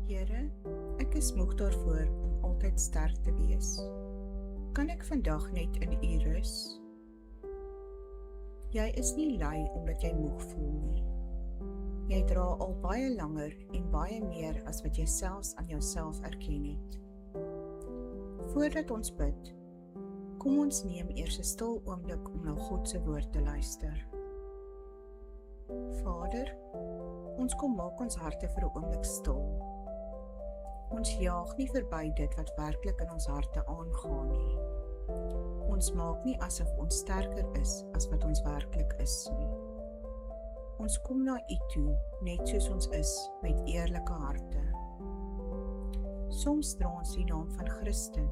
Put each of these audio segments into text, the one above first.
Here, ek is moeg daarvoor om altyd sterk te wees. Kan ek vandag net in U rus? Jy is nie lui omdat jy moeg voel nie. Jy dra al baie langer en baie meer as wat jy selfs aan jouself erken het. Voordat ons bid, kom ons neem eers 'n stil oomblik om na God se woord te luister. Vader, ons kom maak ons harte vir 'n oomblik stil. Ons jaag nie verby dit wat werklik in ons harte aangaan nie. Ons maak nie asof ons sterker is as wat ons werklik is nie. Ons kom na U toe, net soos ons is, met eerlike harte. Soms dra ons die naam van Christen,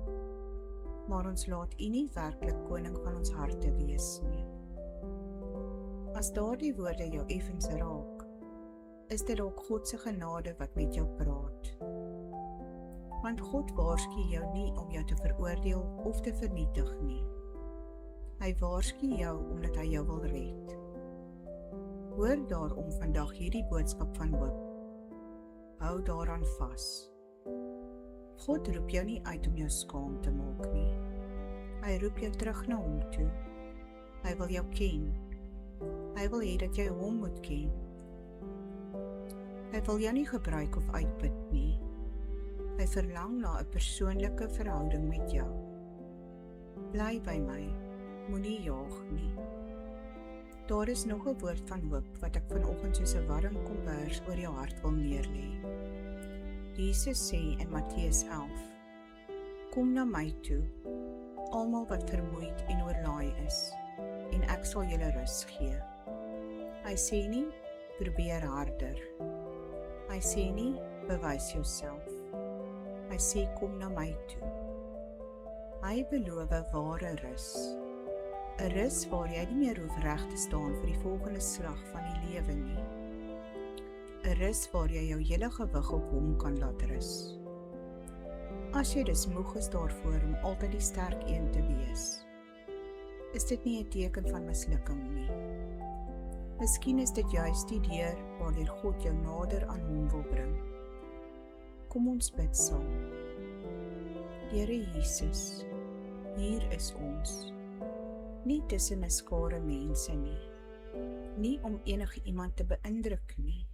maar ons laat U nie werklik koning van ons harte wees nie. As daardie woorde jou effens raak, is dit dalk God se genade wat met jou praat. Want God waarsku jou nie om jou te veroordeel of te vernietig nie. Hy waarsku jou omdat hy jou wil red. Hoor daarom vandag hierdie boodskap van hoop. Hou daaraan vas. God roep jou nie uit om jou skaam te maak nie. Hy roep jou terug na hom toe. Hy wil jou ken. Hy wil hê dat jy hom moet ken. Hy wil jou nie gebruik of uitput nie. Hy verlang na 'n persoonlike verhouding met jou. Bly by my, moenie jaag nie. Daar is nog 'n woord van hoop wat ek vanoggend soos 'n warm kombers oor jou hart wil neerlê. Jesus sê in Matteus 11, kom na my toe, almal wat vermoeid en oorlaai is, en ek sal julle rus gee. Hy sê nie, probeer harder. Hy sê nie, bewys jouself. Hy sê, kom na my toe. Hy beloof ware rus. 'n Rus waar jy nie meer hoef reg te staan vir die volgende slag van die lewe nie. 'n Rus waar jy jou hele gewig op hom kan laat rus. As jy dus moeg is daarvoor om altyd die sterk een te wees, is dit nie 'n teken van mislukking nie. Miskien is dit juist die deur waardeur God jou nader aan hom wil bring. Kom ons bid saam. Here Jesus, hier is ons. Nie tussen 'n skare mense nie. Nie om enige iemand te beïndruk nie.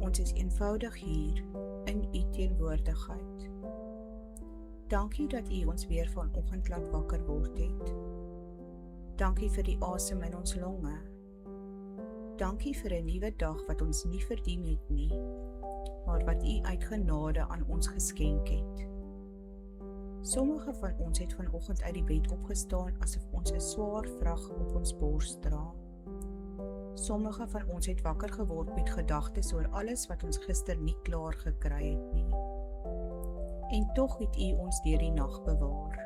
Ons is eenvoudig hier in U teenwoordigheid. Dankie dat U ons weer vanoggend laat wakker word het. Dankie vir die asem in ons longe. Dankie vir 'n nuwe dag wat ons nie verdien het nie, maar wat U uit genade aan ons geskenk het. Sommige van ons het vanoggend uit die bed opgestaan asof ons 'n swaar vrag op ons bors dra. Sommige van ons het wakker geword met gedagtes oor alles wat ons gister nie klaar gekry het nie. En tog het U ons deur die nag bewaar.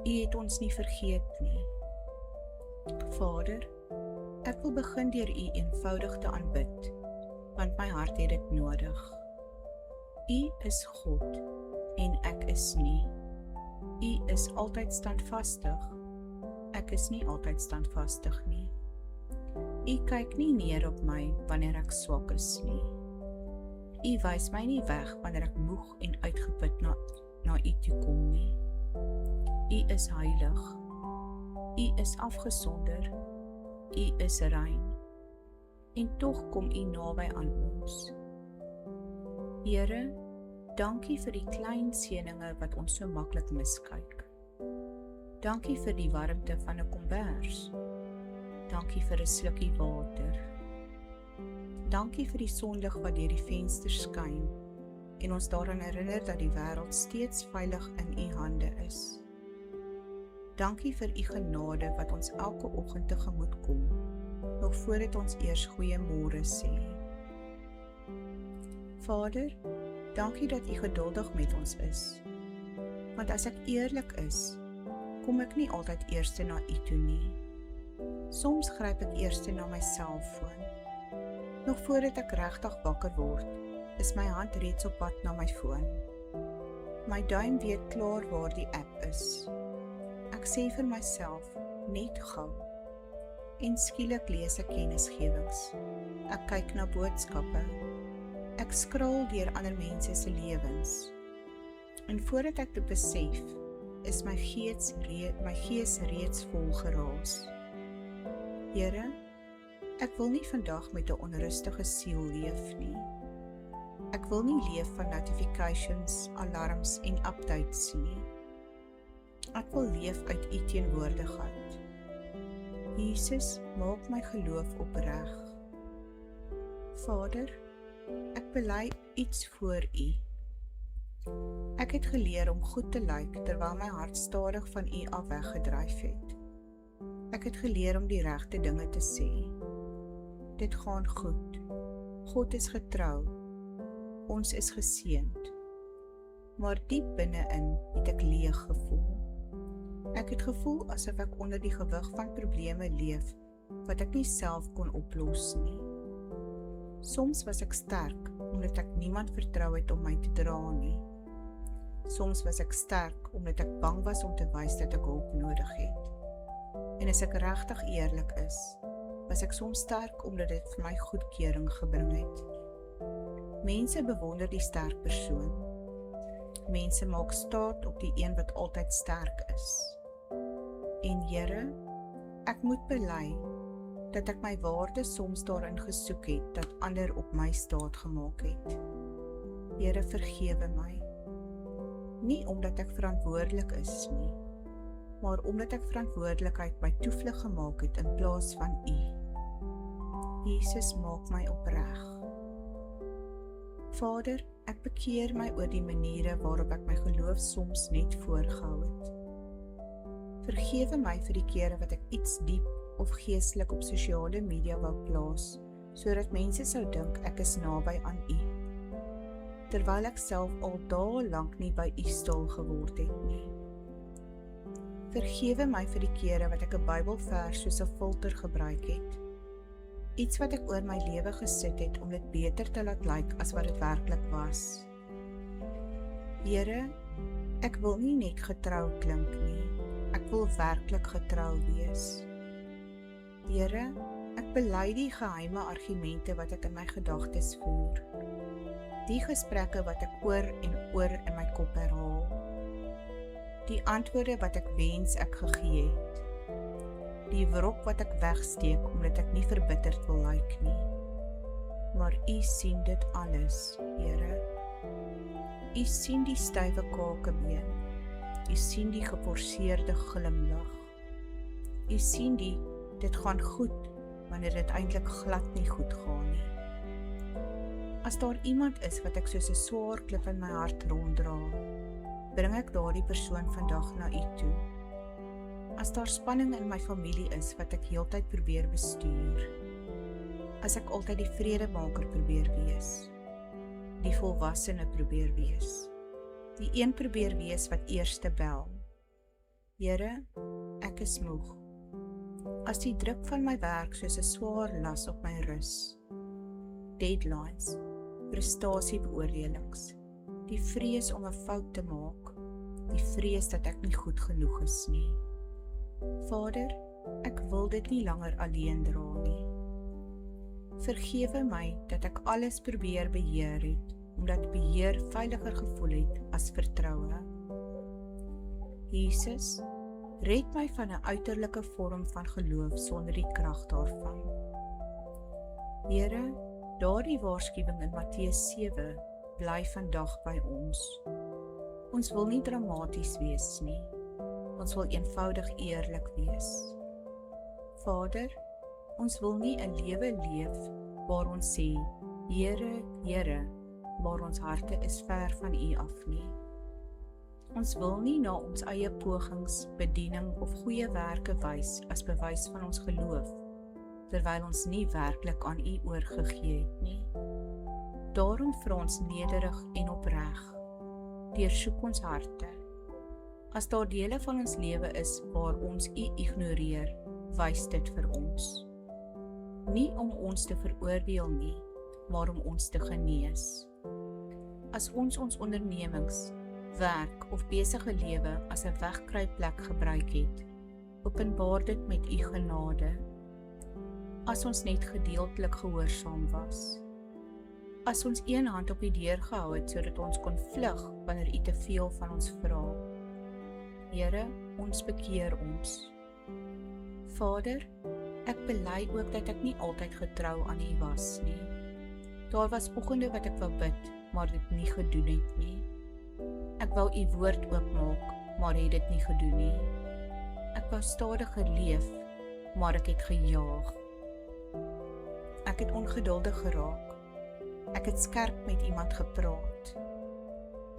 U het ons nie vergeet nie. Vader, ek wil begin deur U eenvoudig te aanbid, want my hart het dit nodig. U is God en ek is nie. U is altyd standvastig. Ek is nie altyd standvastig nie. U kyk nie neer op my wanneer ek swak is nie. U wys my nie weg wanneer ek moeg en uitgeput na U toe kom nie. U is heilig. U is afgesonder. U is rein. En tog kom U naby aan ons. Here, dankie vir die klein seëninge wat ons so maklik miskyk. Dankie vir die warmte van 'n kombers. Dankie vir 'n slukkie water. Dankie vir die sonlig wat deur die venster skyn en ons daaraan herinner dat die wêreld steeds veilig in U hande is. Dankie vir U genade wat ons elke oggend tegemoet kom, nog voordat ons eers goeiemôre sê. Vader, dankie dat U geduldig met ons is. Want as ek eerlik is, kom ek nie altyd eerste na U toe nie. Soms gryp ek eerste na my selfoon. Nog voordat ek regtig wakker word, is my hand reeds op pad na my foon. My duim weet klaar waar die app is. Ek sê vir myself, net gou. En skielik lees ek kennisgewings. Ek kyk na boodskappe. Ek skraal deur ander mense se lewens. En voordat ek dit besef, is my gees reeds vol geraas. Here, ek wil nie vandag met 'n onrustige siel leef nie. Ek wil nie leef van notifications, alarms en updates nie. Ek wil leef uit U teenwoordigheid. Jesus, maak my geloof opreg. Vader, ek bely iets voor U. Ek het geleer om goed te lyk terwyl my hart stadig van U af weggedryf het. Ek het geleer om die regte dinge te sê. Dit gaan goed. God is getrou. Ons is geseënd. Maar diep binne-in het ek leeg gevoel. Ek het gevoel asof ek onder die gewig van probleme leef wat ek nie self kon oplos nie. Soms was ek sterk omdat ek niemand vertrou het om my te dra nie. Soms was ek sterk omdat ek bang was om te wys dat ek hulp nodig het. En as ek regtig eerlik is, was ek soms sterk omdat dit vir my goedkeuring gebring het. Mense bewonder die sterk persoon. Mense maak staat op die een wat altyd sterk is. En Here, ek moet bely dat ek my waarde soms daarin gesoek het dat ander op my staat gemaak het. Here, vergewe my. Nie omdat ek verantwoordelik is nie, maar omdat ek verantwoordelikheid my toevlug gemaak het in plaas van U. Jesus, maak my opreg. Vader, ek bekeer my oor die maniere waarop ek my geloof soms net voorgehou het. Vergewe my vir die kere wat ek iets diep of geestelik op sosiale media wou plaas, sodat mense sou dink ek is naby aan U, terwyl ek self al dae lank nie by U stil geword het nie. Vergewe my vir die kere wat ek 'n Bybelvers soos 'n filter gebruik het, iets wat ek oor my lewe gesit het om dit beter te laat lyk as wat dit werklik was. Here, ek wil nie net getrou klink nie, ek wil werklik getrou wees. Here, ek bely die geheime argumente wat ek in my gedagtes voer. Die gesprekke wat ek oor en oor in my kop herhaal. Die antwoorde wat ek wens ek gegee het. Die wrok wat ek wegsteek omdat ek nie verbitterd wil lyk nie. Maar U sien dit alles, Here. U sien die stywe kakebeen. U sien die geforseerde glimlag. U sien die dit gaan goed wanneer dit eintlik glad nie goed gaan nie. As daar iemand is wat ek soos 'n swaar klip in my hart ronddra, bring ek daardie persoon vandag na U toe. As daar spanning in my familie is wat ek heeltyd probeer bestuur, as ek altyd die vredemaker probeer wees, die volwassene probeer wees, die een probeer wees wat eerste bel. Here, ek is moeg. As die druk van my werk soos 'n swaar las op my rus, deadlines, prestasiebeoordelings, die vrees om 'n fout te maak, die vrees dat ek nie goed genoeg is nie. Vader, ek wil dit nie langer alleen dra nie. Vergewe my dat ek alles probeer beheer het, omdat beheer veiliger gevoel het as vertroue. Jesus, red my van 'n uiterlike vorm van geloof sonder die krag daarvan. Here, daardie waarskuwing in Matteus 7 bly vandag by ons. Ons wil nie dramaties wees nie. Ons wil eenvoudig eerlik wees. Vader, ons wil nie 'n lewe leef waar ons sê, Here, Here, maar ons harte is ver van U af nie. Ons wil nie na ons eie pogings, bediening of goeie werke wys as bewys van ons geloof, terwyl ons nie werklik aan U oorgegee het nie. Daarom vra ons nederig en opreg, deursoek ons harte. As daar dele van ons lewe is waar ons U ignoreer, wys dit vir ons. Nie om ons te veroordeel nie, maar om ons te genees. As ons ondernemings, werk of besige lewe as 'n wegkruipplek gebruik het, openbaar dit met U genade. As ons net gedeeltelik gehoorsaam was. as ons een hand op die deur gehou het, sodat ons kon vlug wanneer U te veel van ons vra. Here, ons bekeer ons. Vader, ek bely ook dat ek nie altyd getrou aan U was nie. Daar was oggende wat ek wou bid, maar dit nie gedoen het nie. Ek wou U woord oopmaak, maar het dit nie gedoen nie. Ek wou stadiger leef, maar ek het gejaag. Ek het ongeduldig geraak. Ek het skerp met iemand gepraat.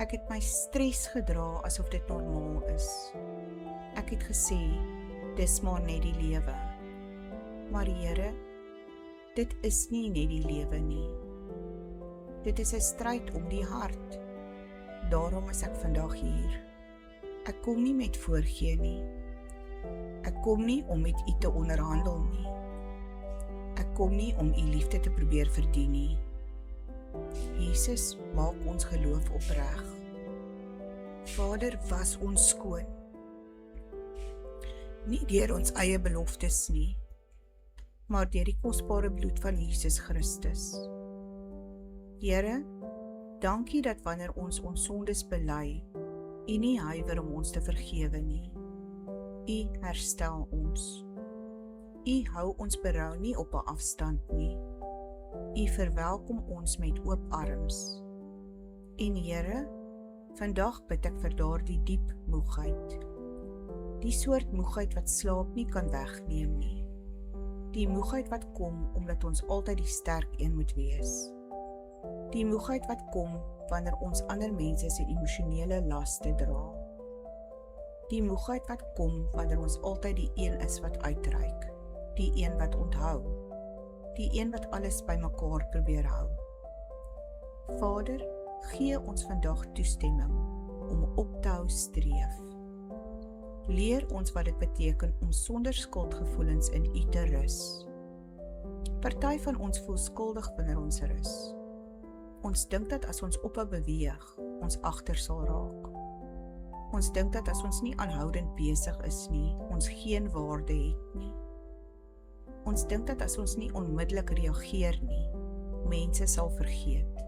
Ek het my stres gedra asof dit normaal is. Ek het gesê, dis maar net die lewe. Maar Here, dit is nie net die lewe nie. Dit is 'n stryd om die hart. Daarom is ek vandag hier. Ek kom nie met voorgee nie. Ek kom nie om met U te onderhandel nie. Ek kom nie om U liefde te probeer verdien nie. Jesus, maak ons geloof opreg. Vader, was ons skoon. Nie deur ons eie beloftes nie, maar deur die kosbare bloed van Jesus Christus. Here, dankie dat wanneer ons sondes bely, U nie huiwer om ons te vergewe nie. U herstel ons. U hou ons berou nie op 'n afstand nie. U verwelkom ons met oop arms. En Here, vandag bid ek vir daardie diep moegheid. Die soort moegheid wat slaap nie kan wegneem nie. Die moegheid wat kom omdat ons altyd die sterk een moet wees. Die moegheid wat kom wanneer ons ander mense se emosionele laste dra. Die moegheid wat kom wanneer ons altyd die een is wat uitreik. Die een wat onthou. Die een wat alles bymekaar probeer hou. Vader, gee ons vandag toestemming om op te hou streef. Leer ons wat dit beteken om sonder skuldgevoelens in U te rus. Party van ons voel skuldig wanneer ons rus. Ons dink dat as ons ophou beweeg, ons agter sal raak. Ons dink dat as ons nie aanhoudend besig is nie, ons geen waarde het nie. Ons dink dat as ons nie onmiddellik reageer nie, mense sal vergeet.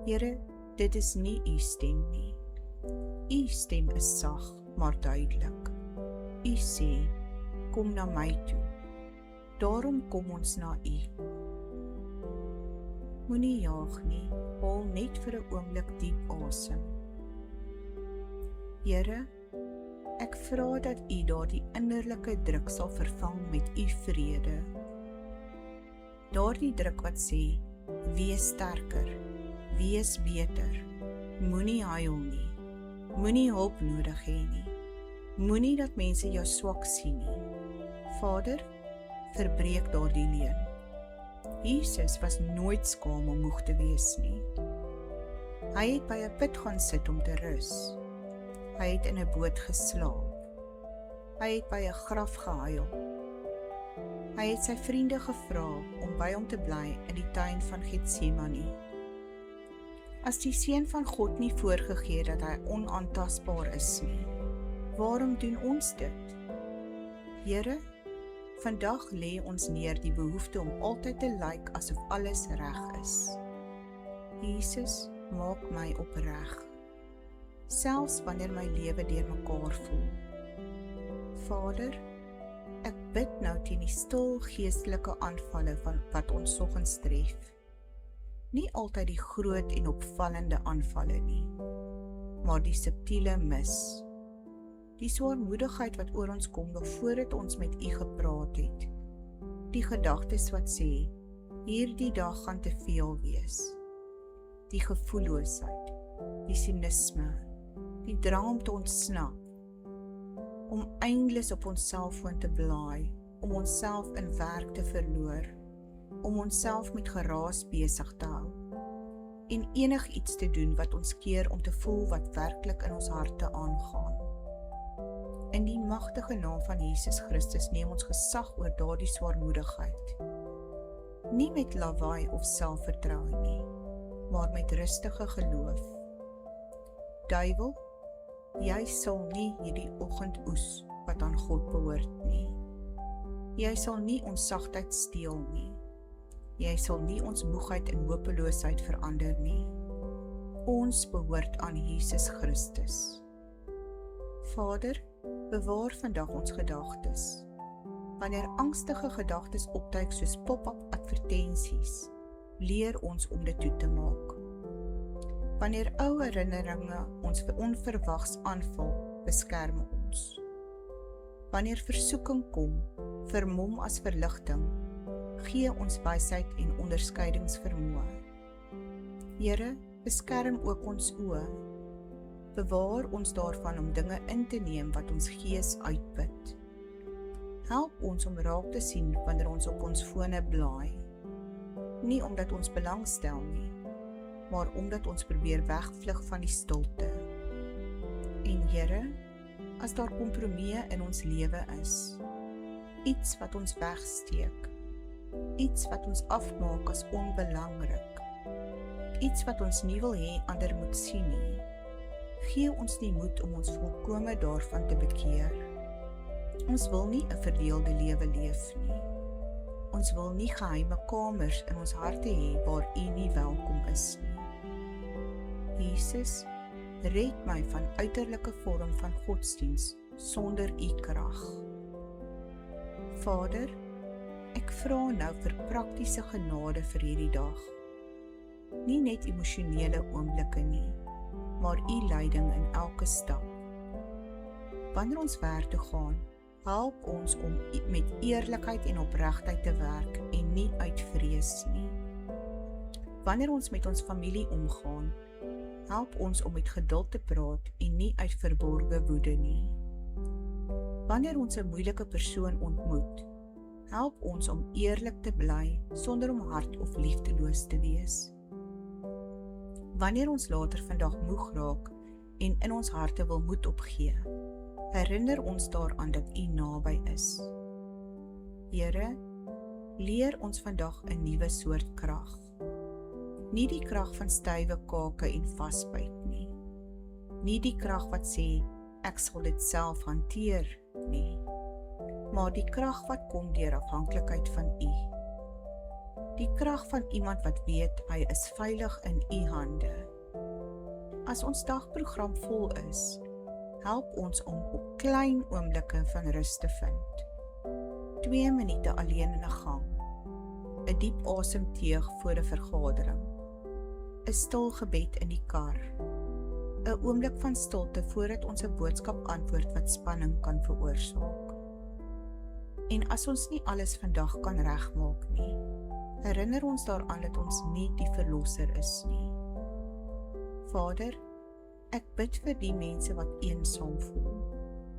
Here, dit is nie U stem nie. U stem is sag, maar duidelik. U sê, kom na my toe. Daarom kom ons na U. Moenie jaag nie, haal net vir 'n oomblik diep asem. Here, ek vra dat U daardie innerlike druk sal vervang met U vrede. Daardie druk wat sê, wees sterker, wees beter, moenie huil nie, moenie hulp nodig hê nie, moenie dat mense jou swak sien nie. Vader, verbreek daardie leuen. Jesus was nooit skaam om moeg te wees nie. Hy het by 'n put gaan sit om te rus. Hy het in 'n boot geslaap. Hy het by 'n graf gehuil. Hy het sy vriende gevra om by hom te bly in die tuin van Getsemane. As die Seun van God nie voorgegee dat hy onaantastbaar is nie, waarom doen ons dit? Here, vandag lê ons neer die behoefte om altyd te lyk asof alles reg is. Jesus, maak my opreg, selfs wanneer my lewe deurmekaar voel. Vader, ek bid nou teen die stil geestelike aanvalle van wat ons soggens tref. Nie altyd die groot en opvallende aanvalle nie, maar die subtiele mis. Die swaarmoedigheid wat oor ons kom nog voordat ons met U gepraat het. Die gedagtes wat sê, hierdie dag gaan te veel wees. Die gevoelloosheid, die sinisme, die drang om te ontsnap, om eindeloos op ons selfoon te blaai, om onsself in werk te verloor, om onsself met geraas besig te hou, en enigiets te doen wat ons keer om te voel wat werklik in ons harte aangaan. In die magtige naam van Jesus Christus neem ons gesag oor daardie swaarmoedigheid. Nie met lawaai of selfvertroue nie, maar met rustige geloof. Duiwel, jy sal nie hierdie oggend oes wat aan God behoort nie. Jy sal nie ons sagtheid steel nie. Jy sal nie ons moegheid en hopeloosheid verander nie. Ons behoort aan Jesus Christus. Vader, bewaar vandag ons gedagtes. Wanneer angstige gedagtes opduik soos pop-up advertensies, leer ons om dit toe te maak. Wanneer ou herinneringe ons onverwags aanval, beskerm ons. Wanneer versoeking kom, vermom as verligting, gee ons wysheid en onderskeidingsvermoë. Here, beskerm ook ons oë. Bewaar ons daarvan om dinge in te neem wat ons gees uitput. Help ons om raak te sien wanneer ons op ons fone blaai. Nie omdat ons belangstel nie, maar omdat ons probeer wegvlug van die stilte. En Here, as daar kompromieë in ons lewe is, iets wat ons wegsteek, iets wat ons afmaak as onbelangrik, iets wat ons nie wil hê ander moet sien nie, gee ons die moed om ons volkome daarvan te bekeer. Ons wil nie 'n verdeelde lewe leef nie. Ons wil nie geheime kamers in ons harte hê waar U nie welkom is nie. Jesus, red my van uiterlike vorm van godsdiens sonder U krag. Vader, ek vra nou vir praktiese genade vir hierdie dag. Nie net emosionele oomblikke nie, maar U leiding in elke stap. Wanneer ons werk toe gaan, help ons om met eerlikheid en opregtheid te werk en nie uit vrees nie. Wanneer ons met ons familie omgaan, help ons om met geduld te praat en nie uit verborgde woede nie. Wanneer ons 'n moeilike persoon ontmoet, help ons om eerlik te bly sonder om hard of liefdeloos te wees. Wanneer ons later vandag moeg raak en in ons harte wil moed opgee, herinner ons daaraan dat U naby is. Here, leer ons vandag 'n nuwe soort krag. Nie die krag van stywe kake en vasbyt nie. Nie die krag wat sê, ek sal dit self hanteer nie. Maar die krag wat kom deur afhanklikheid van U. Die krag van iemand wat weet hy is veilig in U hande. As ons dagprogram vol is, help ons om op klein oomblikke van rus te vind. 2 minute alleen in 'n gang, 'n diep asemteug voor 'n vergadering, 'n stil gebed in die kar, 'n oomblik van stilte voordat ons 'n boodskap antwoord wat spanning kan veroorsaak. En as ons nie alles vandag kan regmaak nie, herinner ons daaraan dat ons nie die verlosser is nie. Vader, ek bid vir die mense wat eensaam voel,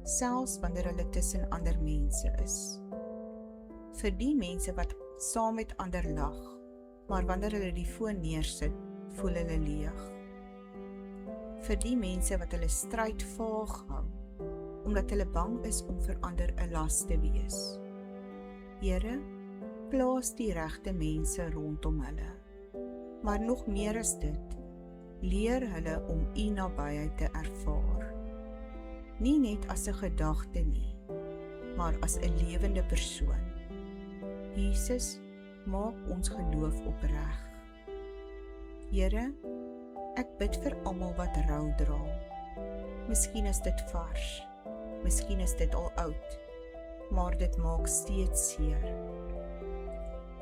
selfs wanneer hulle tussen ander mense is. Vir die mense wat saam met ander lag, maar wanneer hulle die foon neersit, voel hulle leeg. Vir die mense wat hulle stryd vaag hou, omdat hulle bang is om vir ander 'n las te wees. Here, plaas die regte mense rondom hulle. Maar nog meer as dit, leer hulle om U nabyheid te ervaar. Nie net as 'n gedagte nie, maar as 'n lewende persoon. Jesus, maak ons geloof opreg. Here, ek bid vir almal wat rou dra. Miskien is dit vars, miskien is dit al oud, maar dit maak steeds seer.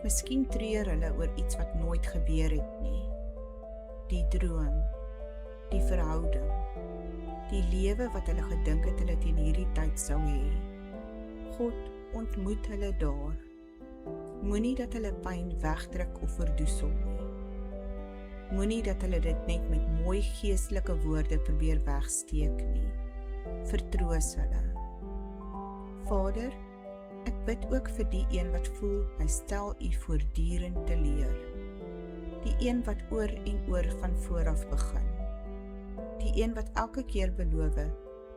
Miskien treur hulle oor iets wat nooit gebeur het nie. Die droom, die verhouding, die lewe wat hulle gedink het hulle teen hierdie tyd sou hê. God, ontmoet hulle daar. Moenie dat hulle pyn wegdruk of verdoesel nie. Moenie dat hulle dit net met mooi geestelike woorde probeer wegsteek nie. Vertroos hulle. Vader, ek bid ook vir die een wat voel hy stel U voortdurend te leer. Die een wat oor en oor van vooraf begin. Die een wat elke keer beloof,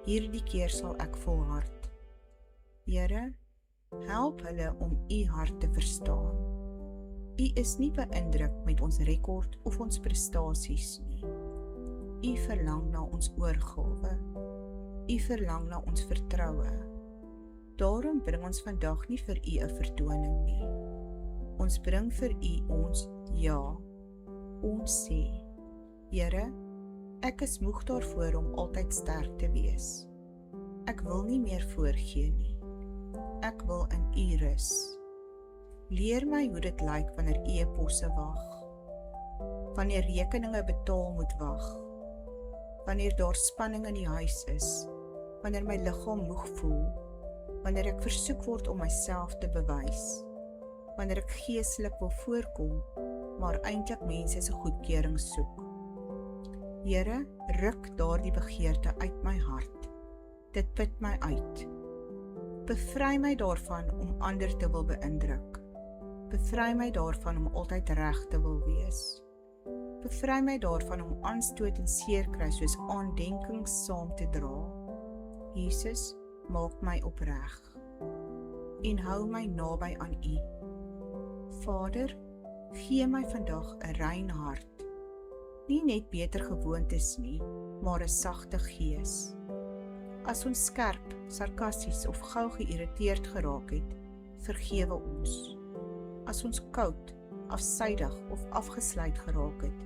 hierdie keer sal ek volhard. Here, help hulle om U hart te verstaan. U is nie beïndruk met ons rekord of ons prestasies nie. U verlang na ons oorgawe. U verlang na ons vertroue. Daarom bring ons vandag nie vir U 'n vertoning nie. Ons bring vir U ons ja. Ons sê, Here, ek is moeg daarvoor om altyd sterk te wees. Ek wil nie meer voorgee nie. Ek wil in U rus. Leer my hoe dit lyk wanneer e-posse wag. Wanneer rekeninge betaal moet wag. Wanneer daar spanning in die huis is. Wanneer my liggaam moeg voel. Wanneer ek versoek word om myself te bewys. Wanneer ek geestelik wil voorkom, maar eintlik mense se goedkeuring soek. Here, ruk daardie begeerte uit my hart. Dit put my uit. Bevry my daarvan om ander te wil beïndruk. Bevry my daarvan om altyd reg te wil wees. Bevry my daarvan om aanstoot en seerkry soos aandenkings saam te dra. Jesus, maak my opreg. En hou my naby aan U. Vader, gee my vandag 'n rein hart. Nie net beter gewoontes nie, maar 'n sagte gees. As ons skerp, sarkasties of gou geïrriteerd geraak het, vergewe ons. As ons koud, afsydig of afgesluit geraak het,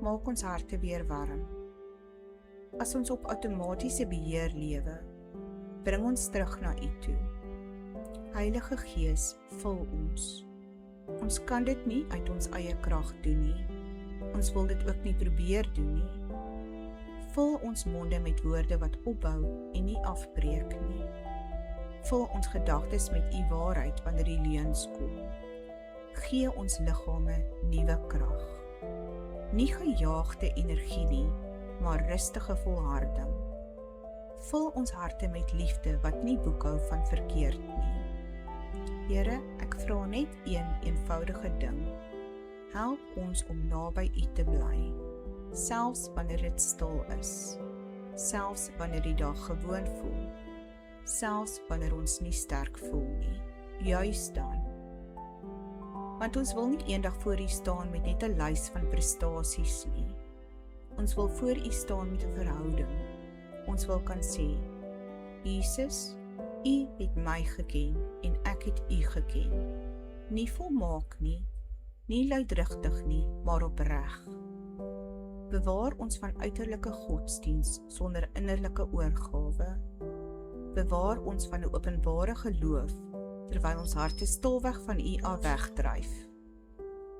maak ons harte weer warm. As ons op outomatiese beheer lewe, bring ons terug na U toe. Heilige Gees, vul ons. Ons kan dit nie uit ons eie krag doen nie. Ons wil dit ook nie probeer doen nie. Vul ons monde met woorde wat opbou en nie afbreek nie. Vul ons gedagtes met U waarheid wanneer die leuns kom. Gee ons liggame nuwe krag. Nie gejaagde energie nie, maar rustige volharding. Vul ons harte met liefde wat nie boekhou van verkeerd nie. Here, ek vra net een eenvoudige ding. Help ons om naby U te bly, selfs wanneer dit stil is, selfs wanneer die dag gewoon voel, selfs wanneer ons nie sterk voel nie, juis dan. Want ons wil nie eendag voor U staan met net 'n lys van prestasies nie. Ons wil voor U staan met 'n verhouding. Ons wil kan sê, Jesus, U het my geken en ek het U geken. Nie volmaak nie, nie luidrigtig nie, maar opreg. Bewaar ons van uiterlike godsdiens sonder innerlike oorgawe. Bewaar ons van 'n openbare geloof, terwyl ons harte stilweg van U af wegdryf.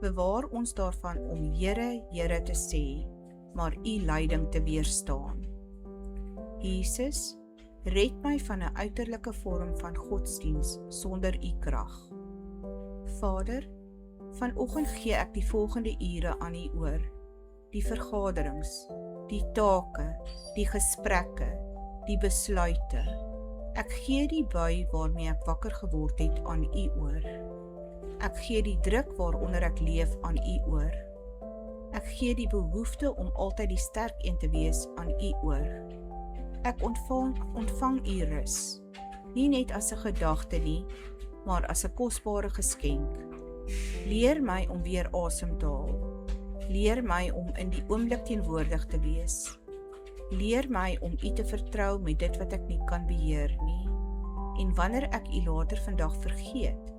Bewaar ons daarvan om Here, Here te sê, maar U leiding te weerstaan. Jesus, red my van 'n uiterlike vorm van godsdiens sonder U krag. Vader, vanoggend gee ek die volgende ure aan U oor. Die vergaderings, die take, die gesprekke, die besluite. Ek gee die bui waarmee ek wakker geword het aan U oor. Ek gee die druk waaronder ek leef aan U oor. Ek gee die behoefte om altyd die sterk een te wees aan U oor. Ek ontvang U rus, nie net as 'n gedagte nie, maar as 'n kosbare geskenk. Leer my om weer asem te haal. Leer my om in die oomblik teenwoordig te wees. Leer my om U te vertrou met dit wat ek nie kan beheer nie. En wanneer ek U later vandag vergeet,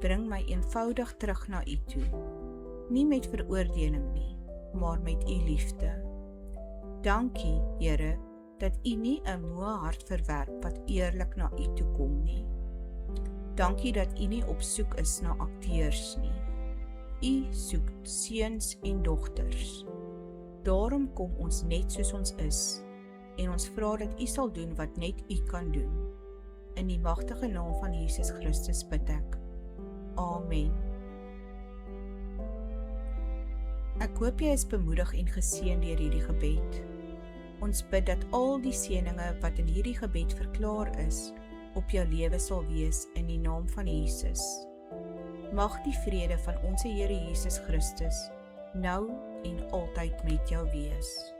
bring my eenvoudig terug na U toe. Nie met veroordeling nie, maar met U liefde. Dankie, Here, dat U nie 'n moe hart verwerp wat eerlik na U toe kom nie. Dankie dat U nie op soek is na akteurs nie. U soek seuns en dogters. Daarom kom ons net soos ons is, en ons vra dat U sal doen wat net U kan doen. In die magtige naam van Jesus Christus bid ek. Amen. Ek hoop jy is bemoedig en geseën deur hierdie gebed. Ons bid dat al die seëninge wat in hierdie gebed verklaar is, op jou lewe sal wees in die naam van Jesus. Mag die vrede van ons Here Jesus Christus nou en altyd met jou wees.